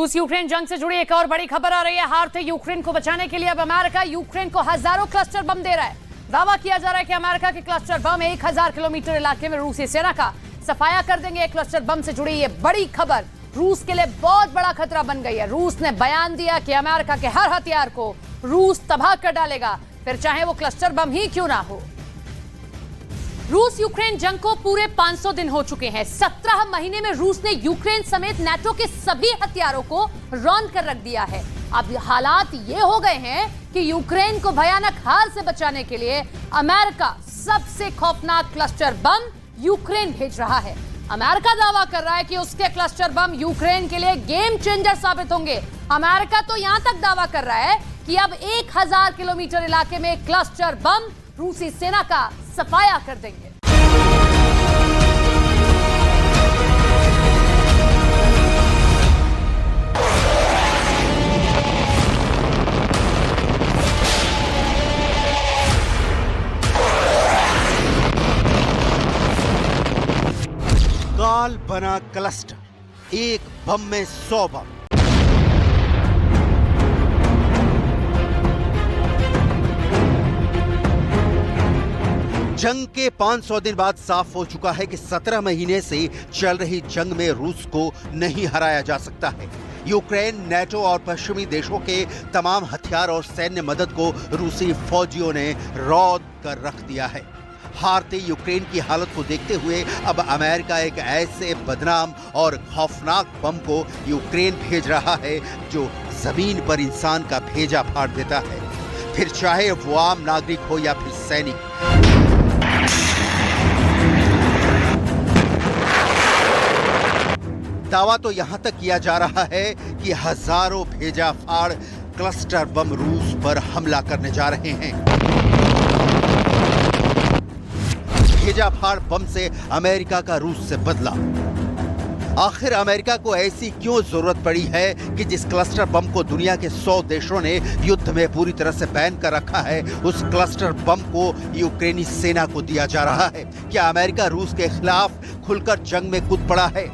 रूस यूक्रेन जंग से जुड़ी एक और बड़ी खबर आ रही है। हारते यूक्रेन को बचाने के लिए अब अमेरिका यूक्रेन को हजारों क्लस्टर बम दे रहा है। दावा किया जा रहा है कि अमेरिका के क्लस्टर बम 1000 किलोमीटर इलाके में रूसी सेना का सफाया कर देंगे। क्लस्टर बम से जुड़ी ये बड़ी खबर रूस के लिए बहुत बड़ा खतरा बन गई है। रूस ने बयान दिया कि अमेरिका के हर हथियार को रूस तबाह कर डालेगा, फिर चाहे वो क्लस्टर बम ही क्यों ना हो। रूस यूक्रेन जंग को पूरे 500 दिन हो चुके हैं। 17 महीने में रूस ने यूक्रेन समेत नाटो के सभी हथियारों को रौंद कर रख दिया है। अब हालात ये हो गए हैं कि यूक्रेन को भयानक हार से बचाने के लिए अमेरिका सबसे खौफनाक क्लस्टर बम यूक्रेन भेज रहा है। अमेरिका दावा कर रहा है कि उसके क्लस्टर बम यूक्रेन के लिए गेम चेंजर साबित होंगे। अमेरिका तो यहां तक दावा कर रहा है कि अब 1000 किलोमीटर इलाके में क्लस्टर बम रूसी सेना का सफाया कर देंगे। काल बना क्लस्टर, एक बम में 100 बम। जंग के 500 दिन बाद साफ हो चुका है कि 17 महीने से चल रही जंग में रूस को नहीं हराया जा सकता है। यूक्रेन, नाटो और पश्चिमी देशों के तमाम हथियार और सैन्य मदद को रूसी फौजियों ने रौंद कर रख दिया है। हारते यूक्रेन की हालत को देखते हुए अब अमेरिका एक ऐसे बदनाम और खौफनाक बम को यूक्रेन भेज रहा है जो जमीन पर इंसान का भेजा फाड़ देता है, फिर चाहे वो आम नागरिक हो या फिर सैनिक। दावा तो यहां तक किया जा रहा है कि हजारों भेजा फाड़ क्लस्टर बम रूस पर हमला करने जा रहे हैं। भेजा फाड़ बम से अमेरिका का रूस से बदला। आखिर अमेरिका को ऐसी क्यों जरूरत पड़ी है कि जिस क्लस्टर बम को दुनिया के 100 देशों ने युद्ध में पूरी तरह से बैन कर रखा है, उस क्लस्टर बम को यूक्रेनी सेना को दिया जा रहा है? क्या अमेरिका रूस के खिलाफ खुलकर जंग में कूद पड़ा है?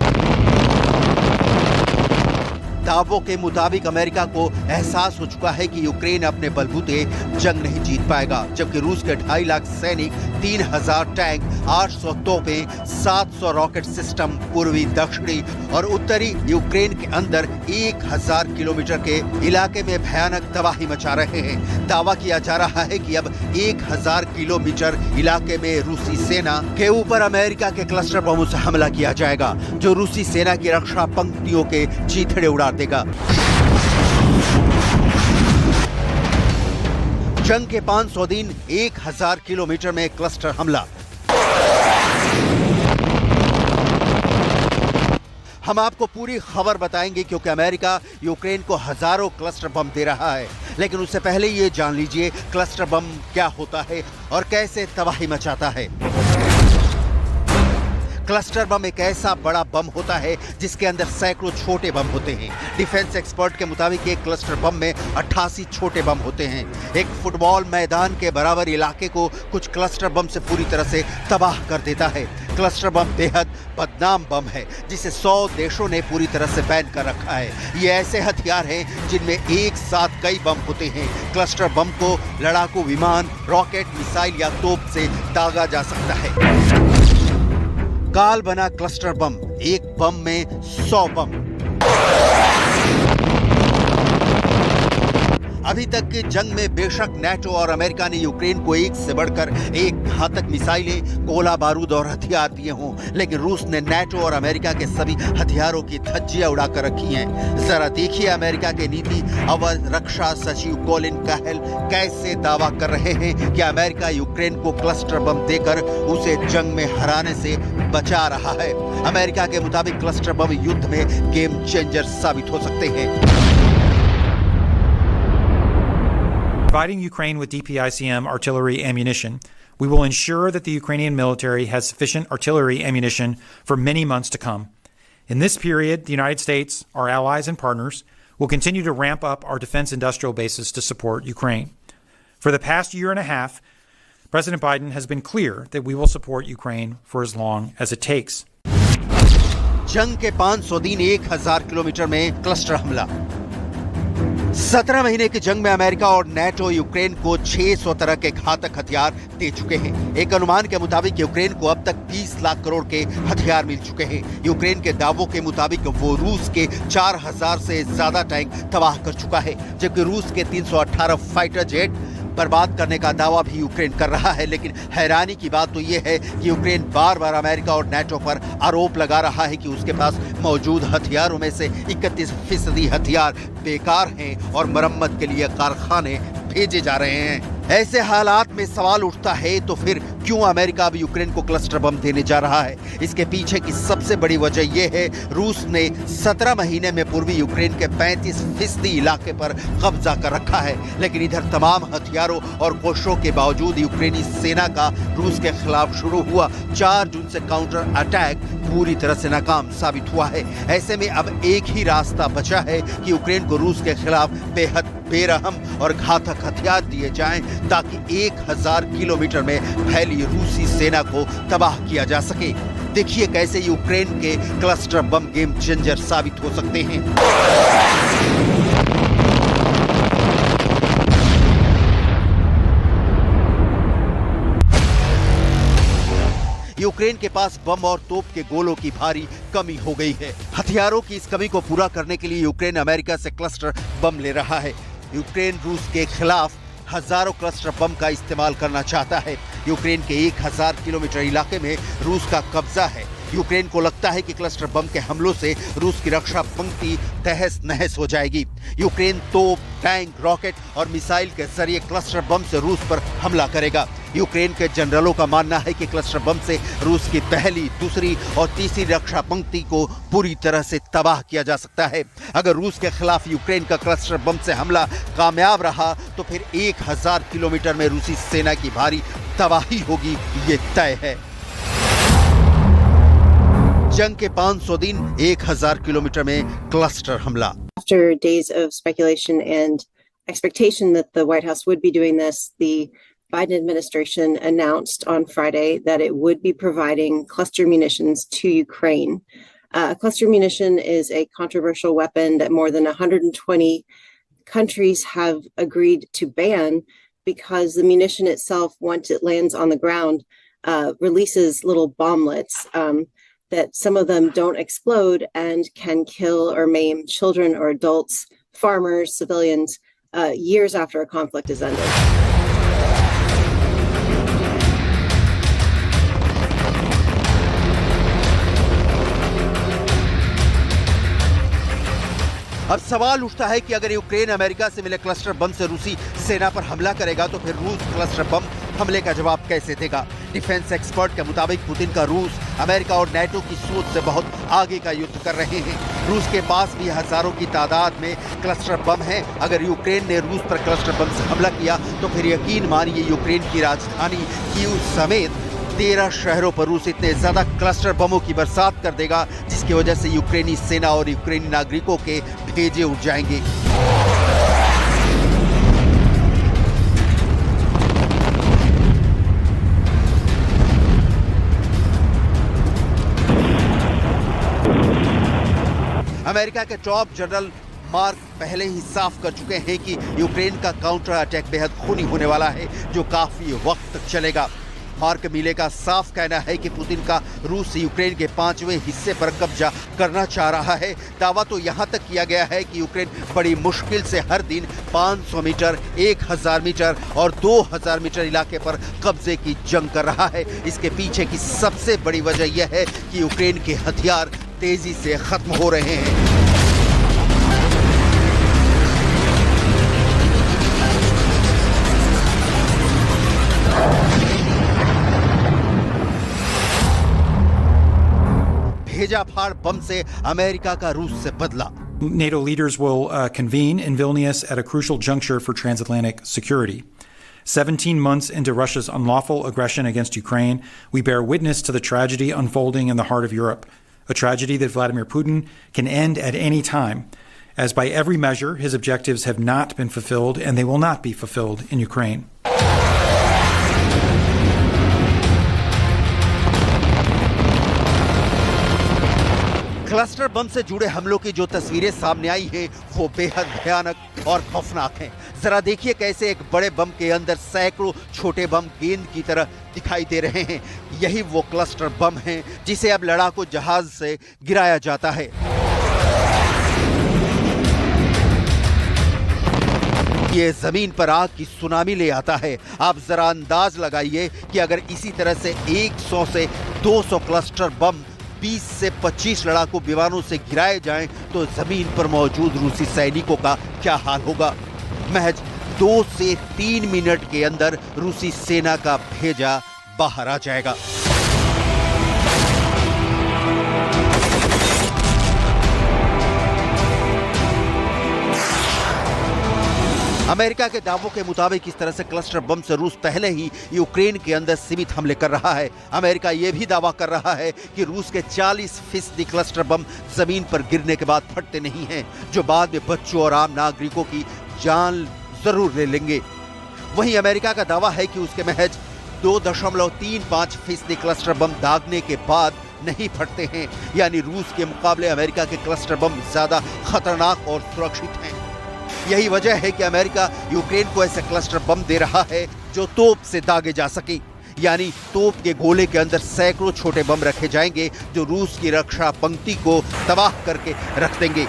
दावों के मुताबिक अमेरिका को एहसास हो चुका है कि यूक्रेन अपने बलबूते जंग नहीं जीत पाएगा, जबकि रूस के 2.5 लाख सैनिक, 3000 टैंक, 800 तोपें, 700 रॉकेट सिस्टम पूर्वी, दक्षिणी और उत्तरी यूक्रेन के अंदर 1000 किलोमीटर के इलाके में भयानक तबाही मचा रहे हैं। दावा किया जा रहा है कि अब 1000 किलोमीटर इलाके में रूसी सेना के ऊपर अमेरिका के क्लस्टर बमों से हमला किया जाएगा, जो रूसी सेना की रक्षा पंक्तियों के चीथड़े उड़ा देगा। जंग के 500 दिन, 1000 किलोमीटर में क्लस्टर हमला। हम आपको पूरी खबर बताएंगे क्योंकि अमेरिका यूक्रेन को हजारों क्लस्टर बम दे रहा है। लेकिन उससे पहले ये जान लीजिए क्लस्टर बम क्या होता है और कैसे तबाही मचाता है। क्लस्टर बम एक ऐसा बड़ा बम होता है जिसके अंदर सैकड़ों छोटे बम होते हैं। डिफेंस एक्सपर्ट के मुताबिक एक क्लस्टर बम में 88 छोटे बम होते हैं। एक फुटबॉल मैदान के बराबर इलाके को कुछ क्लस्टर बम से पूरी तरह से तबाह कर देता है। क्लस्टर बम बेहद बदनाम बम है जिसे 100 देशों ने पूरी तरह से बैन कर रखा है। ये ऐसे हथियार हैं जिनमें एक साथ कई बम होते हैं। क्लस्टर बम को लड़ाकू विमान, रॉकेट, मिसाइल या तोप से दागा जा सकता है। काल बना क्लस्टर बम, एक बम में 100 बम। अभी तक की जंग में बेशक नाटो और अमेरिका ने यूक्रेन को एक से बढ़कर एक घातक मिसाइलें, गोला बारूद और हथियार दिए हों, लेकिन रूस ने नाटो और अमेरिका के सभी हथियारों की धज्जियां उड़ाकर रखी हैं। जरा देखिए अमेरिका के नीति अवर रक्षा सचिव कोलिन काहेल कैसे दावा कर रहे हैं कि अमेरिका यूक्रेन को क्लस्टर बम देकर उसे जंग में हराने से बचा रहा है। अमेरिका के मुताबिक क्लस्टर बम युद्ध में गेम चेंजर साबित हो सकते हैं। Providing Ukraine with DPICM artillery ammunition, we will ensure that the Ukrainian military has sufficient artillery ammunition for many months to come. In this period, the United States, our allies and partners, will continue to ramp up our defense industrial bases to support Ukraine. For the past year and a half, President Biden has been clear that we will support Ukraine for as long as it takes. जंग के 500 दिन 1000 kilometre में cluster हमला। 17 महीने की जंग में America और नेटो यूक्रेन को 600 तरह के घातक हथियार दे चुके हैं। एक अनुमान के मुताबिक यूक्रेन को अब तक 20 लाख करोड़ के हथियार मिल चुके हैं। यूक्रेन के दावों के मुताबिक वो रूस के 4000 से ज्यादा टैंक तबाह कर चुका है, जबकि रूस के 318 फाइटर जेट बर्बाद करने का दावा भी यूक्रेन कर रहा है। लेकिन हैरानी की बात तो यह है कि यूक्रेन बार बार अमेरिका और नेटो पर आरोप लगा रहा है कि उसके पास मौजूद हथियारों में से 31% हथियार बेकार हैं और मरम्मत के लिए कारखाने भेजे जा रहे हैं। ऐसे हालात में सवाल उठता है तो फिर क्यों अमेरिका अब यूक्रेन को क्लस्टर बम देने जा रहा है? इसके पीछे की सबसे बड़ी वजह यह है, रूस ने 17 महीने में पूर्वी यूक्रेन के 35% इलाके पर कब्जा कर रखा है। लेकिन इधर तमाम हथियारों और कोशिशों के बावजूद यूक्रेनी सेना का रूस के खिलाफ शुरू हुआ 4 जून से काउंटर अटैक पूरी तरह से नाकाम साबित हुआ है। ऐसे में अब एक ही रास्ता बचा है कि यूक्रेन को रूस के खिलाफ बेहद बेरहम और घातक हथियार दिए जाएं ताकि 1000 किलोमीटर में फैली रूसी सेना को तबाह किया जा सके। देखिए कैसे यूक्रेन के क्लस्टर बम गेम चेंजर साबित हो सकते हैं। यूक्रेन के पास बम और तोप के गोलों की भारी कमी हो गई है। हथियारों की इस कमी को पूरा करने के लिए यूक्रेन अमेरिका से क्लस्टर बम ले रहा है। यूक्रेन रूस के खिलाफ हजारों क्लस्टर बम का इस्तेमाल करना चाहता है। यूक्रेन के 1000 किलोमीटर इलाके में रूस का कब्जा है। यूक्रेन को लगता है कि क्लस्टर बम के हमलों से रूस की रक्षा पंक्ति तहस नहस हो जाएगी। यूक्रेन तोप, टैंक, रॉकेट और मिसाइल के जरिए क्लस्टर बम से रूस पर हमला करेगा। यूक्रेन के जनरलों का मानना है कि क्लस्टर बम से रूस की पहली, दूसरी और तीसरी रक्षा पंक्ति को पूरी तरह से तबाह किया जा सकता है। अगर रूस के खिलाफ यूक्रेन का क्लस्टर बम से हमला कामयाब रहा तो फिर 1000 किलोमीटर में रूसी सेना की भारी तबाही होगी, ये तय है। जंग के 500 दिन 1000 किलोमीटर में क्लस्टर हमला। After days of speculation and expectation that the White House would be doing this, the Biden administration announced on Friday that it would be providing cluster munitions to Ukraine. Cluster munition is a controversial weapon that more than 120 countries have agreed to ban because the munition itself, once it lands on the ground, releases little bomblets that some of them don't explode and can kill or maim children or adults, farmers, civilians, years after a conflict is ended. अब सवाल उठता है कि अगर Ukraine America से मिले cluster bomb से रूसी सेना पर हमला करेगा तो फिर रूस क्लस्टर बम हमले का जवाब कैसे देगा? डिफेंस एक्सपर्ट के मुताबिक पुतिन का रूस अमेरिका और नेटो की सोच से बहुत आगे का युद्ध कर रहे हैं। रूस के पास भी हजारों की तादाद में क्लस्टर बम है। अगर यूक्रेन ने रूस पर क्लस्टर बम से हमला किया तो फिर यकीन मानिए यूक्रेन की राजधानी कीव समेत 13 शहरों पर रूस इतने ज्यादा क्लस्टर बमों की बरसात कर देगा जिसकी वजह से यूक्रेनी सेना और यूक्रेनी नागरिकों के भेजे उठ जाएंगे। अमेरिका के टॉप जनरल मार्क पहले ही साफ कर चुके हैं कि यूक्रेन का काउंटर अटैक बेहद खूनी होने वाला है जो काफी वक्त तक चलेगा। मार्क मिले का साफ कहना है कि पुतिन का रूस यूक्रेन के 5वें हिस्से पर कब्जा करना चाह रहा है। दावा तो यहां तक किया गया है कि यूक्रेन बड़ी मुश्किल से हर दिन 500 मीटर, 1000 मीटर और 2000 मीटर इलाके पर कब्जे की जंग कर रहा है। इसके पीछे की सबसे बड़ी वजह यह है कि यूक्रेन के हथियार तेजी से खत्म हो रहे हैं। भेजा फाड़ बम से अमेरिका का रूस से बदला। NATO leaders will convene in Vilnius at a crucial juncture for transatlantic security. 17 months into Russia's unlawful aggression against Ukraine, we bear witness to the tragedy unfolding in the heart of Europe, a tragedy that Vladimir Putin can end at any time, as by every measure his objectives have not been fulfilled and they will not be fulfilled in Ukraine. Cluster bomb से जुड़े हमलों की जो तस्वीरें सामने आई हैं वो बेहद भयानक और खौफनाक हैं। जरा देखिए कैसे एक बड़े बम के अंदर सैकड़ों छोटे बम गेंद की तरह दिखाई दे रहे हैं। यही वो क्लस्टर बम है जिसे अब लड़ाकू जहाज से गिराया जाता है। ये जमीन पर आग की सुनामी ले आता है। आप जरा अंदाज लगाइए कि अगर इसी तरह से 100 से 200 क्लस्टर बम 20 से 25 लड़ाकू विमानों से गिराए जाएं तो जमीन पर मौजूद रूसी सैनिकों का क्या हाल होगा। महज 2 से 3 मिनट के अंदर रूसी सेना का भेजा बाहर आ जाएगा। अमेरिका के दावों के मुताबिक इस तरह से क्लस्टर बम से रूस पहले ही यूक्रेन के अंदर सीमित हमले कर रहा है। अमेरिका यह भी दावा कर रहा है कि रूस के 40% क्लस्टर बम जमीन पर गिरने के बाद फटते नहीं हैं, जो बाद में बच्चों और आम नागरिकों की जान जरूर ले लेंगे। वहीं अमेरिका का दावा है कि उसके महज 2.35% क्लस्टर बम दागने के बाद नहीं फटते हैं, यानी रूस के मुकाबले अमेरिका के क्लस्टर बम ज्यादा खतरनाक और सुरक्षित हैं। यही वजह है कि अमेरिका यूक्रेन को ऐसे क्लस्टर बम दे रहा है जो तोप से दागे जा सके, यानी तोप के गोले के अंदर सैकड़ों छोटे बम रखे जाएंगे जो रूस की रक्षा पंक्ति को तबाह करके रख देंगे।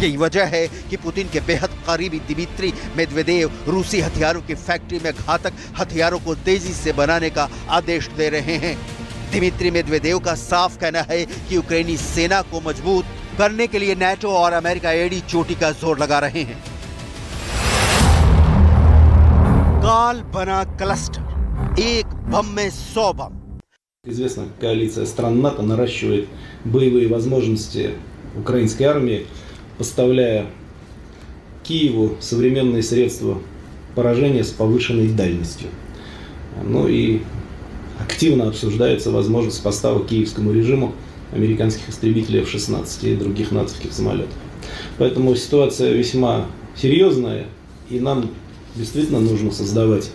यही वजह है कि पुतिन के बेहद करीबी दिमित्री मेदवेदेव रूसी हथियारों की फैक्ट्री में घातक हथियारों को तेजी से बनाने का आदेश दे रहे हैं। दिमित्री मेदवेदेव का साफ कहना है कि यूक्रेनी सेना को मजबूत करने के लिए नाटो और अमेरिका एड़ी चोटी का जोर लगा रहे हैं। काल बना क्लस्टर, एक बम में 100 बम। Известно, коалиция стран НАТО наращивает боевые возможности украинской армии, поставляя Киеву современные средства поражения с повышенной дальностью. Ну и активно обсуждается возможность поставок киевскому режиму американских истребителей F-16 и других натовских самолетов. Поэтому ситуация весьма серьезная, и нам действительно нужно создавать